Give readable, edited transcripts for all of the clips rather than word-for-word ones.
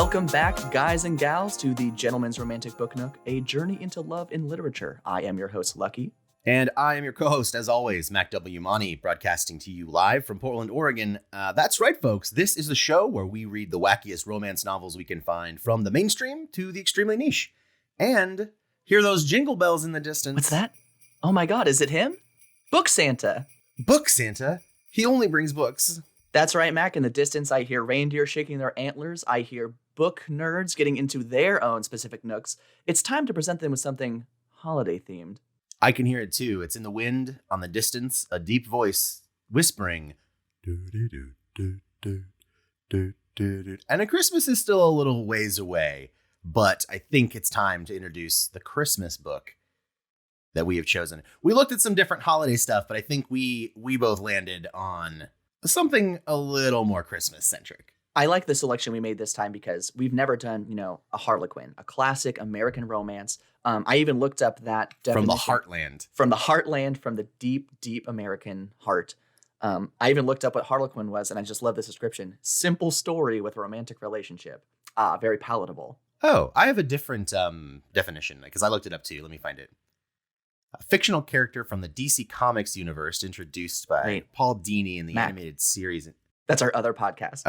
Welcome back, guys and gals, to the Gentleman's Romantic Book Nook, a journey into love in literature. I am your host, Lucky. And I am your co-host, as always, Mac W. Monty, broadcasting to you live from Portland, Oregon. That's right, folks. This is the show where we read the wackiest romance novels we can find, from the mainstream to the extremely niche. And hear those jingle bells in the distance. What's that? Oh my god, is it him? Book Santa. Book Santa? He only brings books. That's right, Mac. In the distance, I hear reindeer shaking their antlers. I hear book nerds getting into their own specific nooks. It's time to present them with something holiday-themed. I can hear it, too. It's in the wind, on the distance, a deep voice whispering. And Christmas is still a little ways away, but I think it's time to introduce the Christmas book that we have chosen. We looked at some different holiday stuff, but I think we both landed on something a little more Christmas-centric. I like the selection we made this time because we've never done, a Harlequin, a classic American romance. I even looked up that definition. From the heartland. From the heartland, from the deep, deep American heart. I even looked up what Harlequin was, and I just love this description. Simple story with a romantic relationship. Very palatable. Oh, I have a different definition, because I looked it up too. Let me find it. A fictional character from the DC Comics universe introduced by Paul Dini in the animated series. That's our other podcast.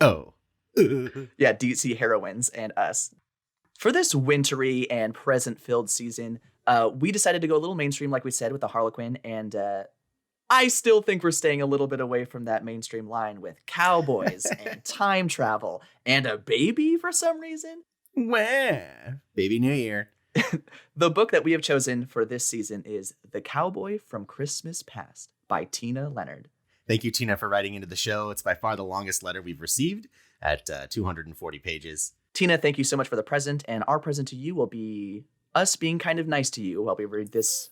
Yeah, DC Heroines and Us. For this wintry and present-filled season, we decided to go a little mainstream, like we said, with the Harlequin, and I still think we're staying a little bit away from that mainstream line with cowboys and time travel and a baby for some reason. Well, Baby New Year. The book that we have chosen for this season is The Cowboy From Christmas Past by Tina Leonard. Thank you, Tina, for writing into the show. It's by far the longest letter we've received at 240 pages. Tina, thank you so much for the present, and our present to you will be us being kind of nice to you while we read this.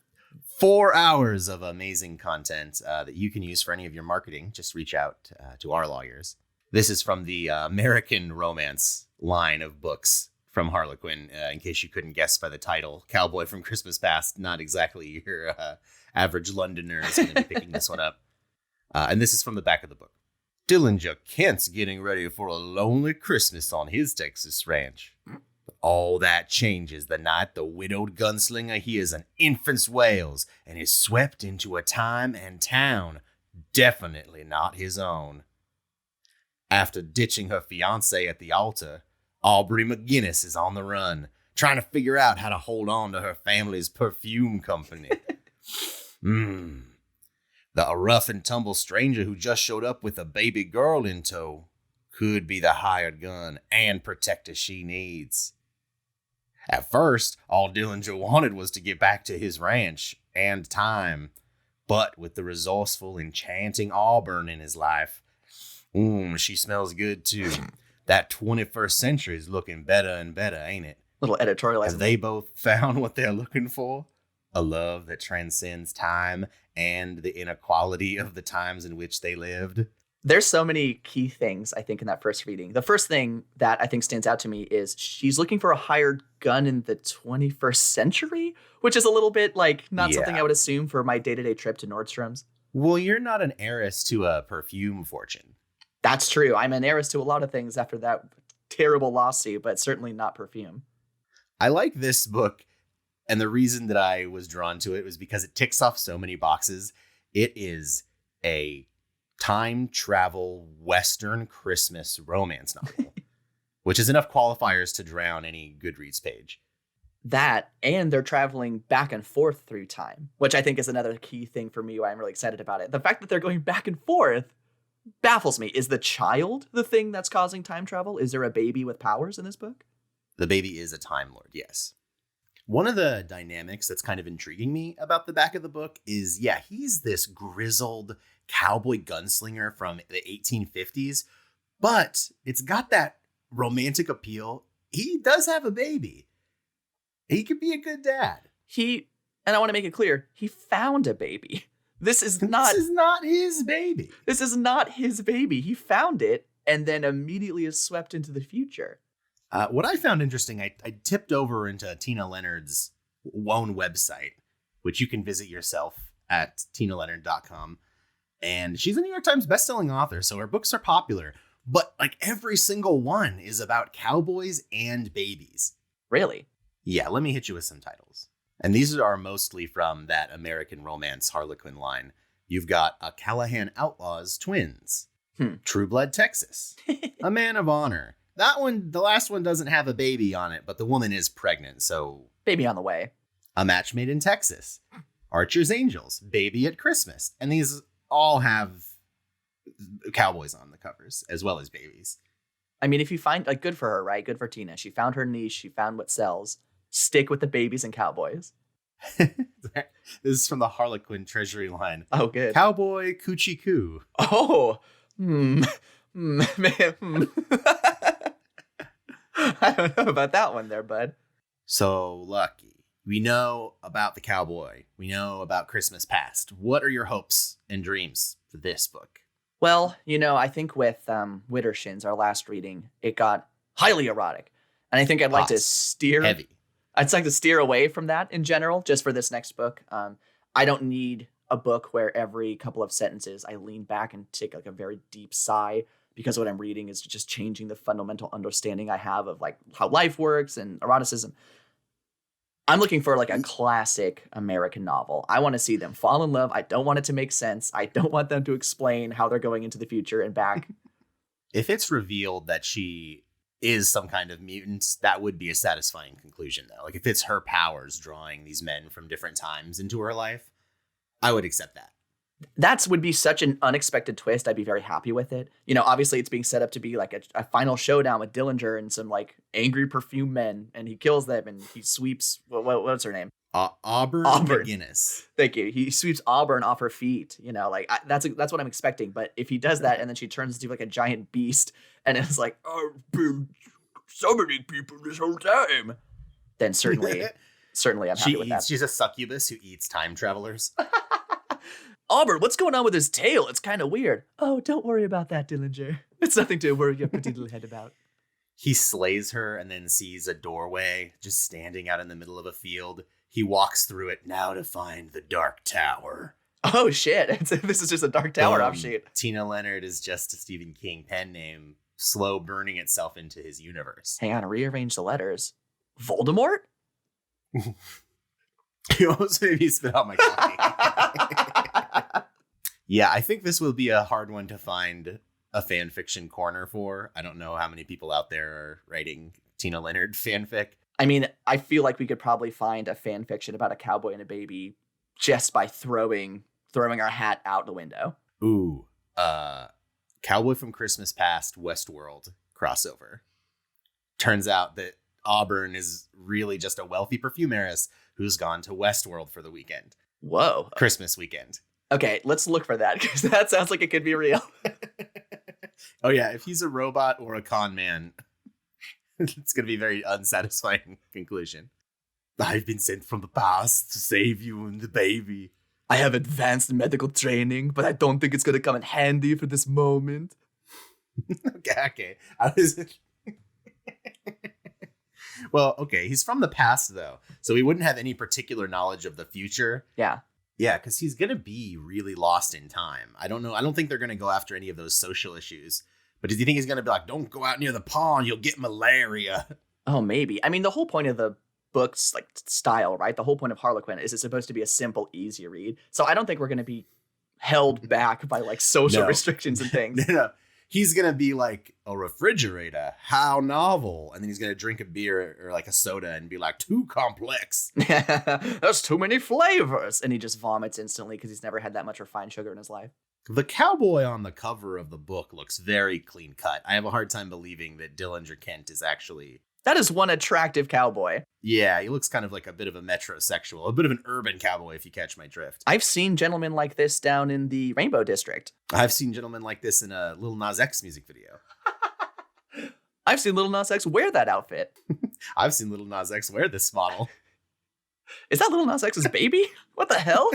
4 hours of amazing content that you can use for any of your marketing. Just reach out to our lawyers. This is from the American romance line of books from Harlequin, in case you couldn't guess by the title. Cowboy From Christmas Past, not exactly your average Londoner is going to be picking this one up. And this is from the back of the book. Dillinger Kent's getting ready for a lonely Christmas on his Texas ranch. But all that changes the night the widowed gunslinger hears an infant's wails and is swept into a time and town definitely not his own. After ditching her fiancé at the altar, Aubrey McGinnis is on the run, trying to figure out how to hold on to her family's perfume company. The rough and tumble stranger who just showed up with a baby girl in tow could be the hired gun and protector she needs. At first, all Dillinger wanted was to get back to his ranch and time, but with the resourceful, enchanting Auburn in his life, she smells good too. That 21st century is looking better and better, ain't it? Little editorializing. Have they both found what they're looking for? A love that transcends time and the inequality of the times in which they lived. There's so many key things, I think, in that first reading. The first thing that I think stands out to me is she's looking for a hired gun in the 21st century, which is a little bit not something I would assume for my day-to-day trip to Nordstrom's. Well, you're not an heiress to a perfume fortune. That's true. I'm an heiress to a lot of things after that terrible lawsuit, but certainly not perfume. I like this book, and the reason that I was drawn to it was because it ticks off so many boxes. It is a time travel Western Christmas romance novel, which is enough qualifiers to drown any Goodreads page. That, and they're traveling back and forth through time, which I think is another key thing for me why I'm really excited about it. The fact that they're going back and forth baffles me. Is the child the thing that's causing time travel? Is there a baby with powers in this book? The baby is a Time Lord, yes. One of the dynamics that's kind of intriguing me about the back of the book is, he's this grizzled cowboy gunslinger from the 1850s, but it's got that romantic appeal. He does have a baby. He could be a good dad. And I want to make it clear, he found a baby. This is not his baby. This is not his baby. He found it and then immediately is swept into the future. What I found interesting, I tipped over into Tina Leonard's own website, which you can visit yourself at tinaleonard.com. And she's a New York Times bestselling author, so her books are popular. But like every single one is about cowboys and babies. Really? Yeah, let me hit you with some titles. And these are mostly from that American Romance Harlequin line. You've got A Callahan Outlaws Twins, True Blood Texas, A Man of Honor. That one, the last one doesn't have a baby on it, but the woman is pregnant, so... Baby on the way. A Match Made in Texas, Archer's Angels, Baby at Christmas. And these all have cowboys on the covers, as well as babies. I mean, if you find, like, good for her, right? Good for Tina. She found her niche. She found what sells. Stick with the babies and cowboys. This is from the Harlequin Treasury line. Oh, good. Cowboy Coochie Coo. Oh, man. I don't know about that one there, bud. So, Lucky, we know about the cowboy. We know about Christmas Past. What are your hopes and dreams for this book? Well, I think with Widdershins, our last reading, it got highly erotic. And I think I'd like to steer... Heavy. I'd like to steer away from that in general, just for this next book. I don't need a book where every couple of sentences I lean back and take like a very deep sigh, because what I'm reading is just changing the fundamental understanding I have of like how life works and eroticism. I'm looking for like a classic American novel. I want to see them fall in love. I don't want it to make sense. I don't want them to explain how they're going into the future and back. If it's revealed that she is some kind of mutant, that would be a satisfying conclusion, though. Like, if it's her powers drawing these men from different times into her life, I would accept that. That would be such an unexpected twist. I'd be very happy with it. Obviously it's being set up to be like a final showdown with Dillinger and some like angry perfume men, and he kills them and he sweeps, what's her name? Auburn McGinnis. Thank you. He sweeps Auburn off her feet. That's what I'm expecting. But if he does that and then she turns into like a giant beast and it's like, I've been summoning people this whole time, then certainly I'm happy with that. She's a succubus who eats time travelers. Auburn, what's going on with his tail? It's kind of weird. Oh, don't worry about that, Dillinger. It's nothing to worry your pretty little head about. He slays her and then sees a doorway just standing out in the middle of a field. He walks through it now to find the Dark Tower. Oh, shit. This is just a Dark Tower offshoot. Tina Leonard is just a Stephen King pen name, slow burning itself into his universe. Hang on, rearrange the letters. Voldemort? You almost made me spit out my coffee. Yeah, I think this will be a hard one to find a fan fiction corner for. I don't know how many people out there are writing Tina Leonard fanfic. I mean, I feel like we could probably find a fan fiction about a cowboy and a baby just by throwing our hat out the window. Ooh, Cowboy from Christmas Past, Westworld crossover. Turns out that Auburn is really just a wealthy perfume heiress who's gone to Westworld for the weekend. Whoa. Christmas weekend. Okay, let's look for that, because that sounds like it could be real. Oh yeah, if he's a robot or a con man, it's going to be a very unsatisfying conclusion. I've been sent from the past to save you and the baby. I have advanced medical training, but I don't think it's going to come in handy for this moment. Okay. I was... Well, okay, he's from the past, though, so he wouldn't have any particular knowledge of the future. Yeah. Yeah, because he's going to be really lost in time. I don't know. I don't think they're going to go after any of those social issues. But do you think he's going to be like, don't go out near the pond, you'll get malaria? Oh, maybe. I mean, the whole point of the book's like style, right? The whole point of Harlequin is it's supposed to be a simple, easy read. So I don't think we're going to be held back by like social restrictions and things. No. He's going to be like, a refrigerator, how novel. And then he's going to drink a beer or like a soda and be like, too complex. There's too many flavors. And he just vomits instantly because he's never had that much refined sugar in his life. The cowboy on the cover of the book looks very clean cut. I have a hard time believing that Dillinger Kent is actually... That is one attractive cowboy. Yeah, he looks kind of like a bit of a metrosexual, a bit of an urban cowboy, if you catch my drift. I've seen gentlemen like this down in the Rainbow District. I've seen gentlemen like this in a Lil Nas X music video. I've seen Lil Nas X wear that outfit. I've seen Lil Nas X wear this model. Is that Lil Nas X's baby? What the hell?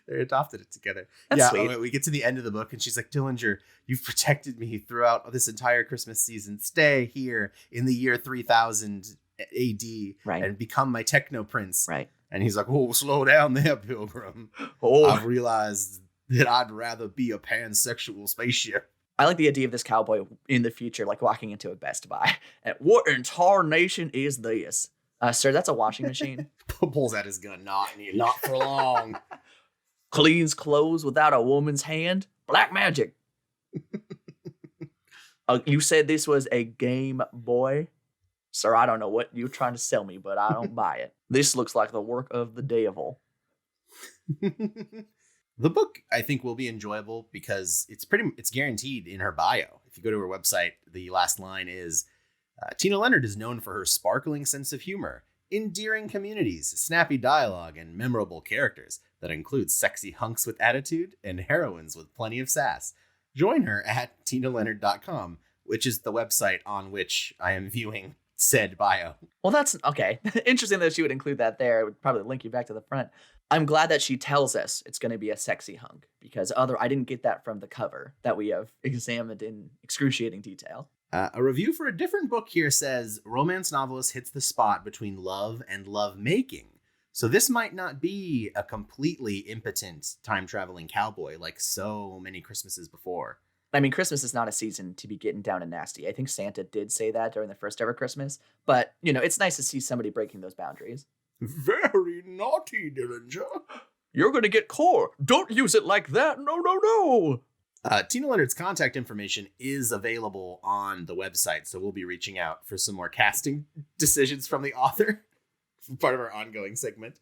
They adopted it together. That's sweet. We get to the end of the book and she's like, Dillinger, you've protected me throughout this entire Christmas season. Stay here in the year 3000 AD and become my techno prince. Right. And he's like, oh, slow down there, Pilgrim. Oh, I've realized that I'd rather be a pansexual spaceship. I like the idea of this cowboy in the future, like walking into a Best Buy. And what in tarnation is this? Sir, that's a washing machine. Pulls out his gun. Not for long. Cleans clothes without a woman's hand. Black magic. You said this was a Game Boy? Sir, I don't know what you're trying to sell me, but I don't buy it. This looks like the work of the devil. The book, I think, will be enjoyable because it's guaranteed in her bio. If you go to her website, the last line is, Tina Leonard is known for her sparkling sense of humor, endearing communities, snappy dialogue, and memorable characters that include sexy hunks with attitude and heroines with plenty of sass. Join her at tinaleonard.com, which is the website on which I am viewing said bio. Well, that's okay. Interesting that she would include that there. It would probably link you back to the front. I'm glad that she tells us it's going to be a sexy hunk because I didn't get that from the cover that we have examined in excruciating detail. A review for a different book here says, romance novelist hits the spot between love and love making. So this might not be a completely impotent time-traveling cowboy like so many Christmases before. I mean, Christmas is not a season to be getting down and nasty. I think Santa did say that during the first ever Christmas. But, it's nice to see somebody breaking those boundaries. Very naughty, Dillinger. You're going to get core. Don't use it like that. No. Tina Leonard's contact information is available on the website, so we'll be reaching out for some more casting decisions from the author. Part of our ongoing segment.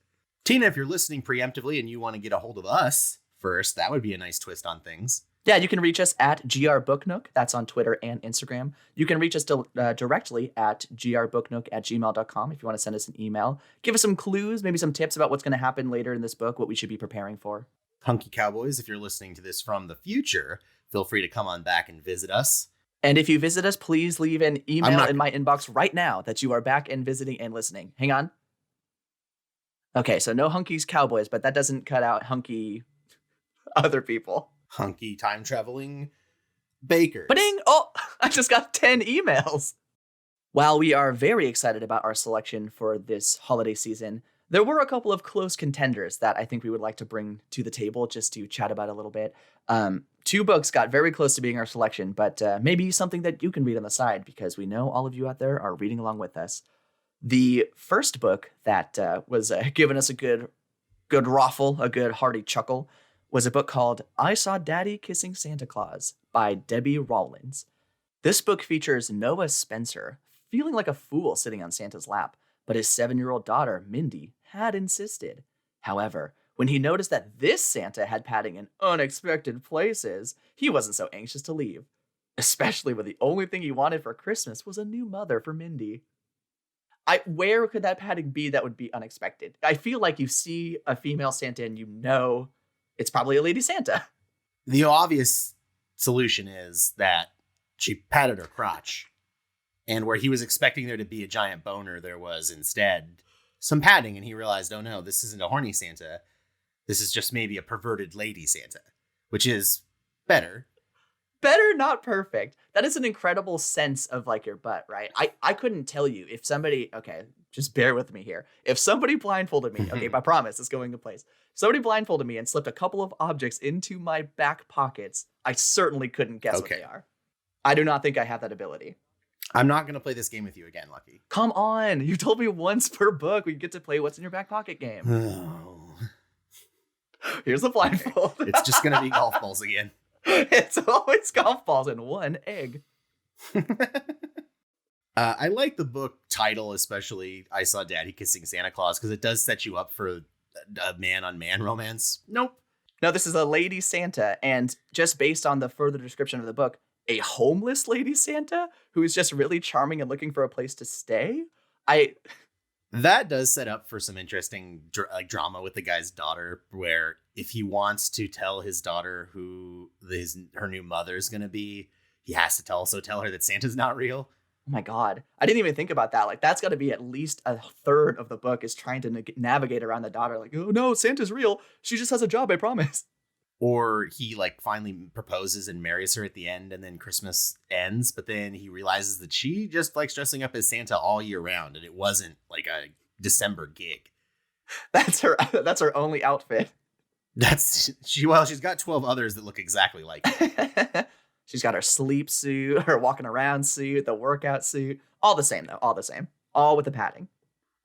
Tina, if you're listening preemptively and you want to get a hold of us first, that would be a nice twist on things. Yeah, you can reach us at grbooknook. That's on Twitter and Instagram. You can reach us directly at grbooknook@gmail.com if you want to send us an email. Give us some clues, maybe some tips about what's going to happen later in this book, what we should be preparing for. Hunky Cowboys, if you're listening to this from the future, feel free to come on back and visit us. And if you visit us, please leave an email in my inbox right now that you are back and visiting and listening. Hang on. Okay, so no hunkies cowboys, but that doesn't cut out hunky other people. Hunky time-traveling bakers. Ba-ding! Oh, I just got 10 emails. While we are very excited about our selection for this holiday season, there were a couple of close contenders that I think we would like to bring to the table just to chat about a little bit. 2 books got very close to being our selection, but maybe something that you can read on the side because we know all of you out there are reading along with us. The first book that was giving us a good ruffle, a good hearty chuckle, was a book called I Saw Daddy Kissing Santa Claus by Debbie Rawlins. This book features Noah Spencer feeling like a fool sitting on Santa's lap, but his 7-year-old daughter, Mindy, had insisted. However, when he noticed that this Santa had padding in unexpected places, he wasn't so anxious to leave, especially when the only thing he wanted for Christmas was a new mother for Mindy. Where could that padding be that would be unexpected? I feel like you see a female Santa and you know it's probably a lady Santa. The obvious solution is that she patted her crotch. And where he was expecting there to be a giant boner, there was instead some padding. And he realized, oh no, this isn't a horny Santa. This is just maybe a perverted lady Santa, which is better. Better, not perfect. That is an incredible sense of like your butt, right? I couldn't tell you if somebody, okay, just bear with me here. If somebody blindfolded me, okay, I promise it's going to place. Somebody blindfolded me and slipped a couple of objects into my back pockets. I certainly couldn't guess what they are. I do not think I have that ability. I'm not going to play this game with you again, Lucky. Come on. You told me once per book we get to play what's in your back pocket game. Oh. Here's the blindfold. It's just going to be golf balls again. It's always golf balls and one egg. I like the book title, especially I Saw Daddy Kissing Santa Claus, because it does set you up for a man-on-man romance. Nope. No, this is a lady Santa, and just based on the further description of the book, a homeless lady Santa who is just really charming and looking for a place to stay. That does set up for some interesting drama with the guy's daughter, where if he wants to tell his daughter who her new mother is going to be, he has to also tell her that Santa's not real. Oh my God. I didn't even think about that. Like, that's got to be at least a third of the book is trying to navigate around the daughter. Like, oh no, Santa's real. She just has a job, I promise. Or he finally proposes and marries her at the end, and then Christmas ends, but then he realizes that she just likes dressing up as Santa all year round, and it wasn't like a December gig. That's her only outfit. She's got 12 others that look exactly like it. She's got her sleep suit, her walking around suit, the workout suit. All the same, though. All the same. All with the padding.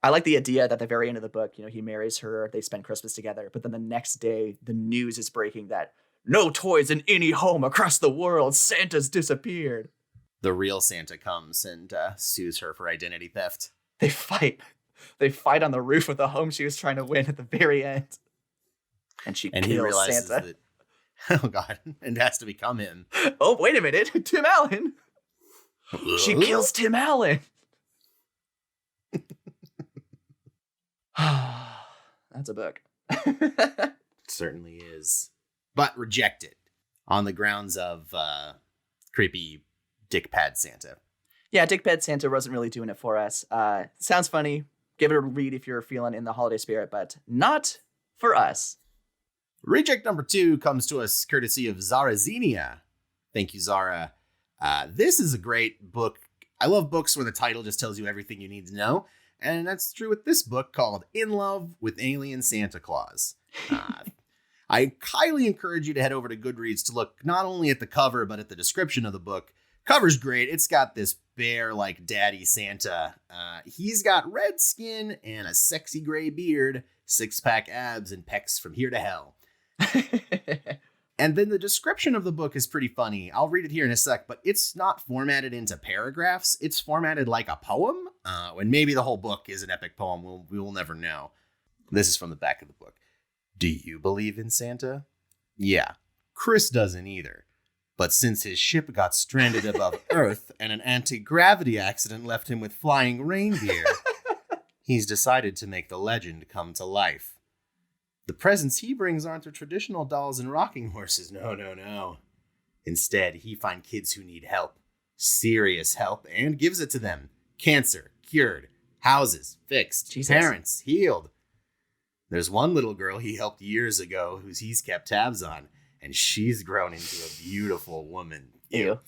I like the idea that at the very end of the book, he marries her, they spend Christmas together, but then the next day, the news is breaking that no toys in any home across the world, Santa's disappeared. The real Santa comes and sues her for identity theft. They fight. They fight on the roof of the home she was trying to win at the very end. And he realizes Santa. That, oh God, and it has to become him. Oh, wait a minute. Tim Allen. She kills Tim Allen. That's a book. It certainly is. But rejected on the grounds of creepy dick pad Santa. Yeah, Dick Pad Santa wasn't really doing it for us. Sounds funny. Give it a read if you're feeling in the holiday spirit, but not for us. Reject number 2 comes to us courtesy of Zara Xenia. Thank you, Zara. This is a great book. I love books where the title just tells you everything you need to know. And that's true with this book called In Love with Alien Santa Claus. I highly encourage you to head over to Goodreads to look not only at the cover, but at the description of the book. Cover's great. It's got this bear like Daddy Santa. He's got red skin and a sexy gray beard, 6-pack abs, and pecs from here to hell. And then the description of the book is pretty funny. I'll read it here in a sec, but it's not formatted into paragraphs. It's formatted like a poem. And maybe the whole book is an epic poem. We will never know. This is from the back of the book. Do you believe in Santa? Yeah, Chris doesn't either. But since his ship got stranded above Earth and an anti-gravity accident left him with flying reindeer, he's decided to make the legend come to life. The presents he brings aren't the traditional dolls and rocking horses. No. Instead, he finds kids who need help. Serious help, and gives it to them. Cancer, cured. Houses, fixed. Jesus. Parents, healed. There's one little girl he helped years ago who he's kept tabs on, and she's grown into a beautiful woman. Ew.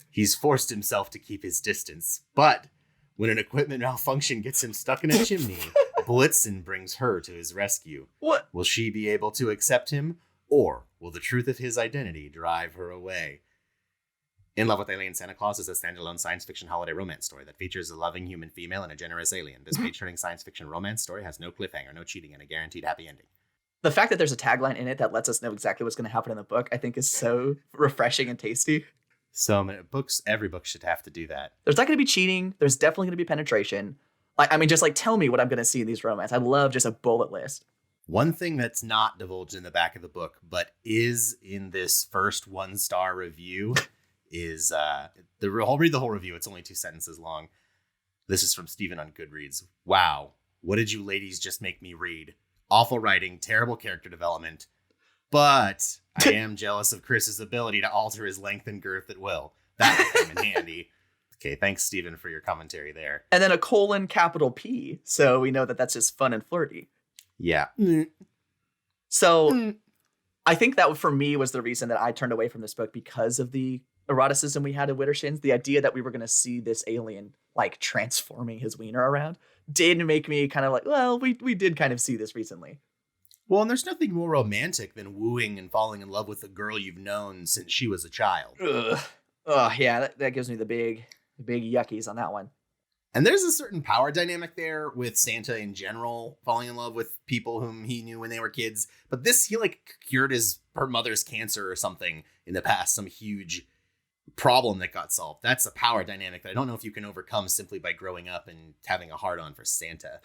He's forced himself to keep his distance, but when an equipment malfunction gets him stuck in a chimney, Blitzen brings her to his rescue. What? Will she be able to accept him, or will the truth of his identity drive her away? In Love with Alien Santa Claus is a standalone science fiction holiday romance story that features a loving human female and a generous alien. This page-turning science fiction romance story has no cliffhanger, no cheating, and a guaranteed happy ending. The fact that there's a tagline in it that lets us know exactly what's going to happen in the book, I think is so refreshing and tasty. So many books, every book should have to do that. There's not going to be cheating. There's definitely going to be penetration. Just tell me what I'm going to see in these romance. I love just a bullet list. One thing that's not divulged in the back of the book, but is in this first 1-star review, is I'll read the whole review. It's only 2 sentences long. This is from Steven on Goodreads. Wow, what did you ladies just make me read? Awful writing, terrible character development. But I am jealous of Chris's ability to alter his length and girth at will. That would come in handy. Okay, thanks, Steven, for your commentary there. And then a capital P, so we know that that's just fun and flirty. Yeah. So I think that for me was the reason that I turned away from this book, because of the eroticism we had in Wittershins. The idea that we were going to see this alien transforming his wiener around did make me kind of well, we did kind of see this recently. Well, and there's nothing more romantic than wooing and falling in love with a girl you've known since she was a child. Ugh. Oh, yeah, that gives me the big yuckies on that one. And there's a certain power dynamic there with Santa in general, falling in love with people whom he knew when they were kids. But this, he cured her mother's cancer or something in the past, some huge problem that got solved. That's a power dynamic that I don't know if you can overcome simply by growing up and having a hard-on for Santa.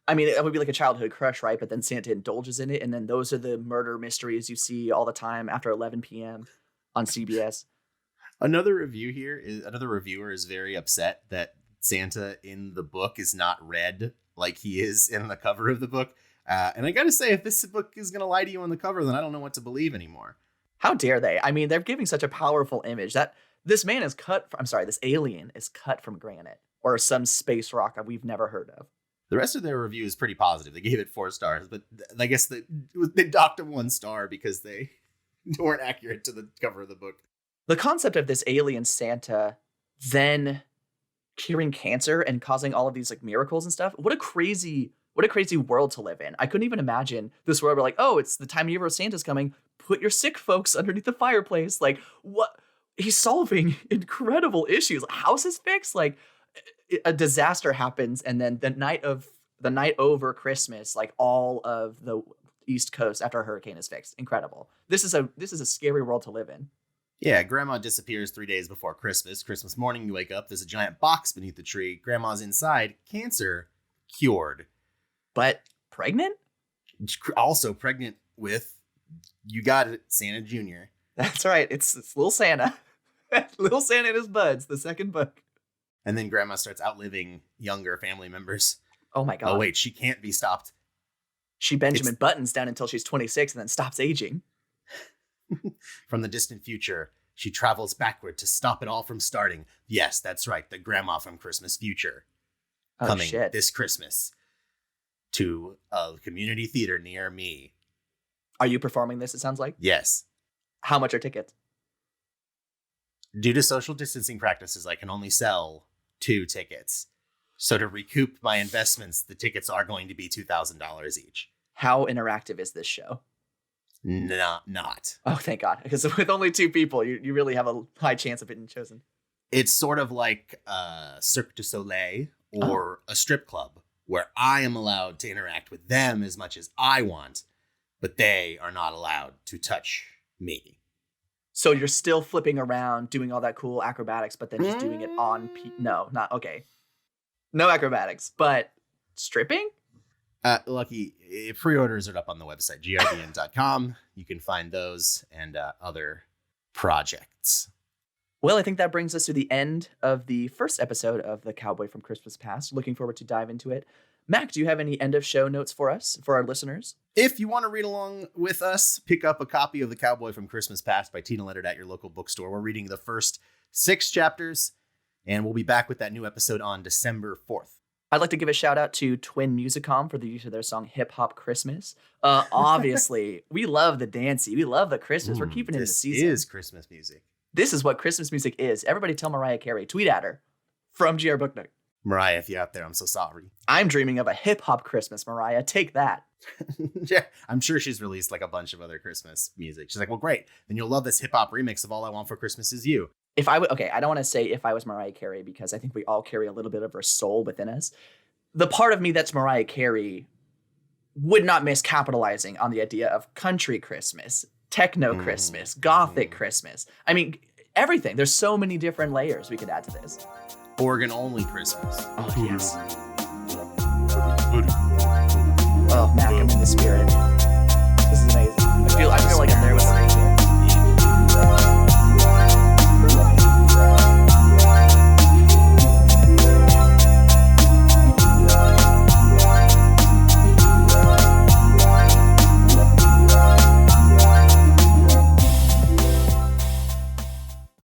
It would be like a childhood crush, right? But then Santa indulges in it, and then those are the murder mysteries you see all the time after 11 p.m. on CBS. Another reviewer is very upset that Santa in the book is not red like he is in the cover of the book. And I gotta say, if this book is gonna lie to you on the cover, then I don't know what to believe anymore. How dare they? They're giving such a powerful image that this alien is cut from granite or some space rock that we've never heard of. The rest of their review is pretty positive. They gave it 4 stars, but I guess they docked him 1 star because they weren't accurate to the cover of the book. The concept of this alien Santa then curing cancer and causing all of these miracles and stuff. What a crazy world to live in. I couldn't even imagine this world where it's the time of year where Santa's coming. Put your sick folks underneath the fireplace. he's solving incredible issues. House is fixed, like a disaster happens, and then the night over Christmas, like all of the East Coast after a hurricane is fixed. Incredible. This is a scary world to live in. Yeah, Grandma disappears 3 days before Christmas. Christmas morning, you wake up, there's a giant box beneath the tree. Grandma's inside, cancer cured. But pregnant? Also pregnant with, you got it, Santa Jr. That's right. It's little Santa. Little Santa and his buds, the second book. And then Grandma starts outliving younger family members. Oh my God. Oh wait, she can't be stopped. She Benjamin Buttons down until she's 26 and then stops aging. From the distant future, she travels backward to stop it all from starting. Yes, that's right, the Grandma from Christmas Future. Coming this Christmas to a community theater near me. Are you performing this, it sounds like? Yes. How much are tickets? Due to social distancing practices, I can only sell 2 tickets. So to recoup my investments, the tickets are going to be $2,000 each. How interactive is this show? Not. Oh, thank God. Because with only 2 people, you really have a high chance of being chosen. It's sort of like Cirque du Soleil or a strip club, where I am allowed to interact with them as much as I want, but they are not allowed to touch me. So you're still flipping around, doing all that cool acrobatics, but then just doing it on... No, not... Okay. No acrobatics, but stripping? Lucky, pre-orders are up on the website, grdn.com. You can find those and other projects. Well, I think that brings us to the end of the first episode of the Cowboy from Christmas Past. Looking forward to dive into it. Mac, do you have any end of show notes for us, for our listeners? If you want to read along with us, pick up a copy of The Cowboy from Christmas Past by Tina Leonard at your local bookstore. We're reading the first 6 chapters, and we'll be back with that new episode on December 4th. I'd like to give a shout out to Twin Musicom for the use of their song Hip Hop Christmas. Obviously, we love the dancey. We love the Christmas. We're keeping it in the season. This is Christmas music. This is what Christmas music is. Everybody tell Mariah Carey. Tweet at her. From GR Book Nook. Mariah, if you're out there, I'm so sorry. I'm dreaming of a hip hop Christmas, Mariah. Take that. Yeah, I'm sure she's released like a bunch of other Christmas music. She's like, well, great. Then you'll love this hip hop remix of All I Want for Christmas Is You. If I would, okay, I don't want to say if I was Mariah Carey because I think we all carry a little bit of her soul within us. The part of me that's Mariah Carey would not miss capitalizing on the idea of country Christmas, techno Christmas, gothic Christmas. I mean, everything. There's so many different layers we could add to this. Organ only Christmas. Oh, yes. Oh, Mac, I'm in the spirit. This is amazing. I feel